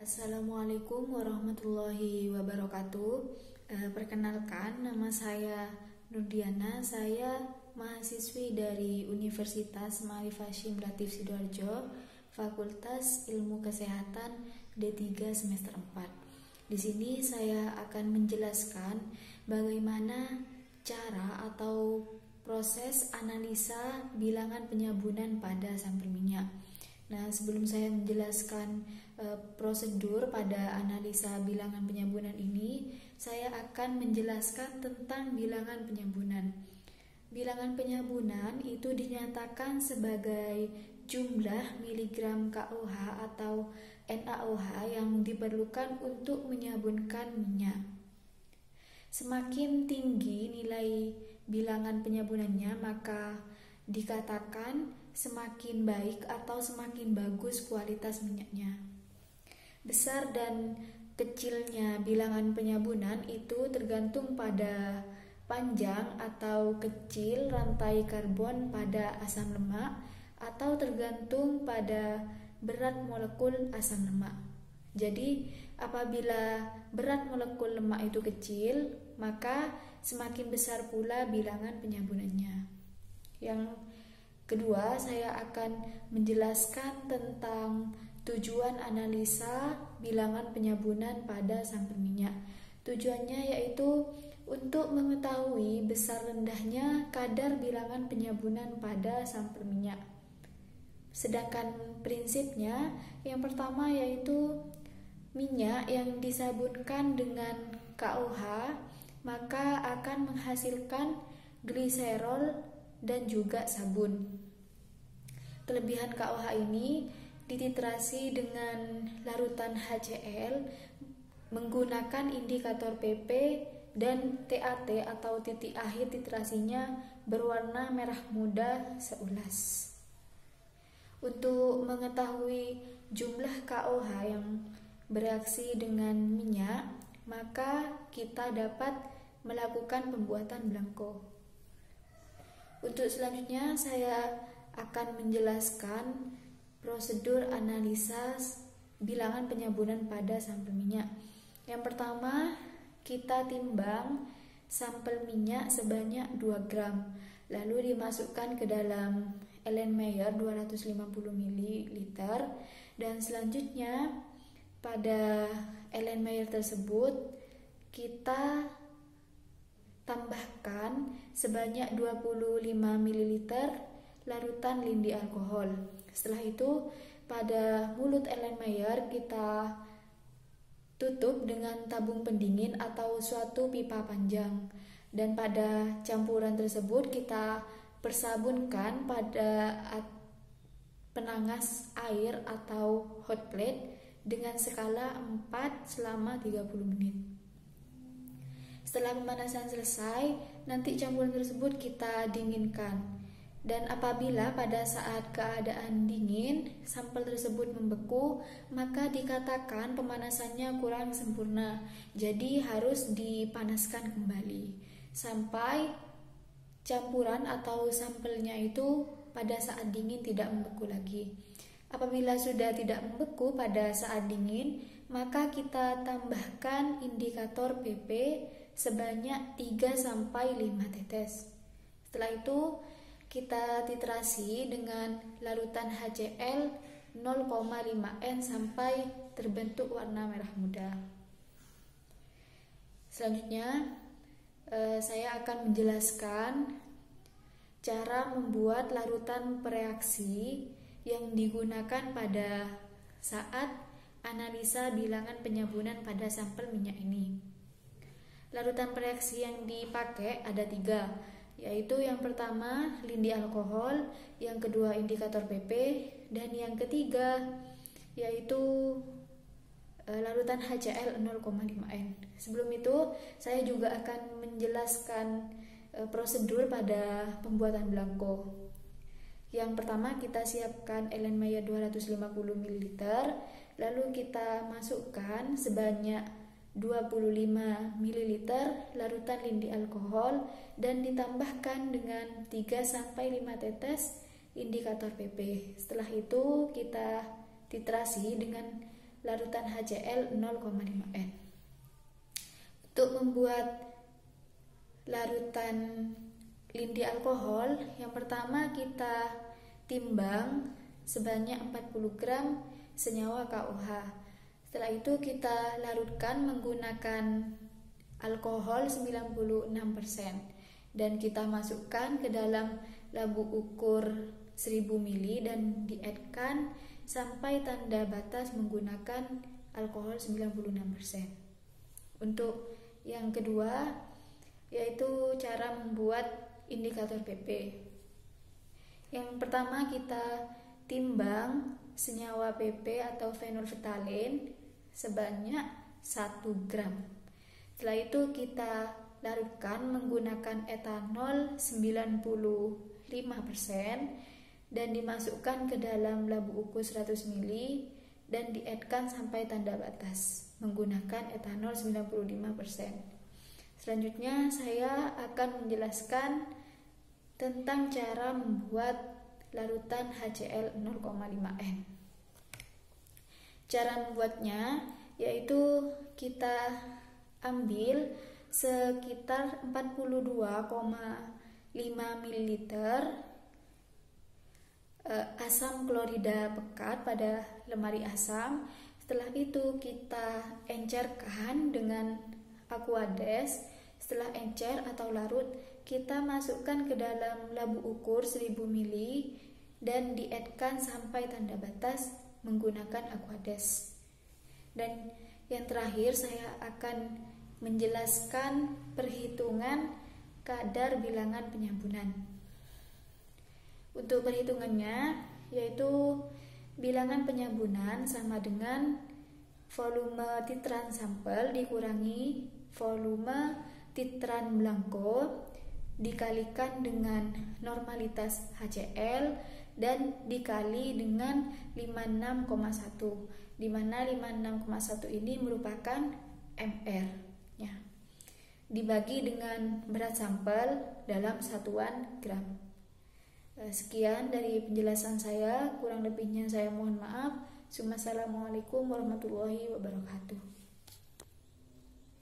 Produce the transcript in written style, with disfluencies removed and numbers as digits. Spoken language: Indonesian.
Assalamualaikum warahmatullahi wabarakatuh. Perkenalkan, nama saya Nurdiana. Saya mahasiswi dari Universitas Ma'arif Hasyim Latif Sidoarjo, Fakultas Ilmu Kesehatan D3 semester 4. Di sini saya akan menjelaskan bagaimana cara atau proses analisa bilangan penyabunan pada sampel minyak. Nah, sebelum saya menjelaskan prosedur pada analisa bilangan penyabunan ini, saya akan menjelaskan tentang bilangan penyabunan. Bilangan penyabunan itu dinyatakan sebagai jumlah miligram KOH atau NaOH yang diperlukan untuk menyabunkan minyak. Semakin tinggi nilai bilangan penyabunannya, maka dikatakan semakin baik atau semakin bagus kualitas minyaknya. Besar dan kecilnya bilangan penyabunan itu tergantung pada panjang atau kecil rantai karbon pada asam lemak, atau tergantung pada berat molekul asam lemak. Jadi, apabila berat molekul lemak itu kecil, maka semakin besar pula bilangan penyabunannya. Yang kedua, saya akan menjelaskan tentang tujuan analisa bilangan penyabunan pada sampel minyak. Tujuannya yaitu untuk mengetahui besar rendahnya kadar bilangan penyabunan pada sampel minyak. Sedangkan prinsipnya, yang pertama yaitu minyak yang disabunkan dengan KOH maka akan menghasilkan gliserol dan juga sabun. Kelebihan KOH ini dititrasi dengan larutan HCl menggunakan indikator PP dan TAT atau titik akhir titrasinya berwarna merah muda seulas. Untuk mengetahui jumlah KOH yang bereaksi dengan minyak, maka kita dapat melakukan pembuatan blanko. Untuk selanjutnya saya akan menjelaskan prosedur analisa bilangan penyabunan pada sampel minyak. Yang pertama, kita timbang sampel minyak sebanyak 2 gram, lalu dimasukkan ke dalam Erlenmeyer 250 ml, dan selanjutnya pada Erlenmeyer tersebut kita tambahkan sebanyak 25 ml larutan lindi alkohol. Setelah itu, pada mulut Erlenmeyer kita tutup dengan tabung pendingin atau suatu pipa panjang, dan pada campuran tersebut kita persabunkan pada penangas air atau hot plate dengan skala 4 selama 30 menit. Setelah pemanasan selesai, nanti campuran tersebut kita dinginkan. Dan apabila pada saat keadaan dingin sampel tersebut membeku, maka dikatakan pemanasannya kurang sempurna. Jadi harus dipanaskan kembali sampai campuran atau sampelnya itu pada saat dingin tidak membeku lagi. Apabila sudah tidak membeku pada saat dingin, maka kita tambahkan indikator PP sebanyak 3-5 tetes. Setelah itu kita titrasi dengan larutan HCl 0,5N sampai terbentuk warna merah muda. Selanjutnya saya akan menjelaskan cara membuat larutan pereaksi yang digunakan pada saat analisa bilangan penyabunan pada sampel minyak ini. Larutan pereaksi yang dipakai ada 3, yaitu yang pertama lindi alkohol, yang kedua indikator PP, dan yang ketiga yaitu larutan HCl 0,5N. Sebelum itu, saya juga akan menjelaskan prosedur pada pembuatan blanko. Yang pertama, kita siapkan Erlenmeyer 250 ml, lalu kita masukkan sebanyak 25 ml larutan lindi alkohol dan ditambahkan dengan 3-5 tetes indikator PP. Setelah itu kita titrasi dengan larutan HCl 0,5N. Untuk membuat larutan lindi alkohol, yang pertama kita timbang sebanyak 40 gram senyawa KOH. Setelah itu kita larutkan menggunakan alkohol 96% dan kita masukkan ke dalam labu ukur 1000 ml dan dietkan sampai tanda batas menggunakan alkohol 96%. Untuk yang kedua yaitu cara membuat indikator PP. Yang pertama kita timbang senyawa PP atau fenolftalen sebanyak 1 gram. Setelah itu kita larutkan menggunakan etanol 95% dan dimasukkan ke dalam labu ukur 100 ml dan dietkan sampai tanda batas menggunakan etanol 95%. Selanjutnya saya akan menjelaskan tentang cara membuat larutan HCl 0,5N. Cara membuatnya yaitu kita ambil sekitar 42,5 ml asam klorida pekat pada lemari asam. Setelah itu kita encerkan dengan Aquades. Setelah encer atau larut, kita masukkan ke dalam labu ukur 1000 ml dan dietkan sampai tanda batas menggunakan Aquades. Dan yang terakhir saya akan menjelaskan perhitungan kadar bilangan penyambunan. Untuk perhitungannya yaitu bilangan penyambunan sama dengan volume titran sampel dikurangi volume titran blanko dikalikan dengan normalitas HCl dan dikali dengan 56,1, di mana 56,1 ini merupakan mR ya. Dibagi dengan berat sampel dalam satuan gram. Sekian dari penjelasan saya, kurang lebihnya saya mohon maaf. Assalamualaikum warahmatullahi wabarakatuh.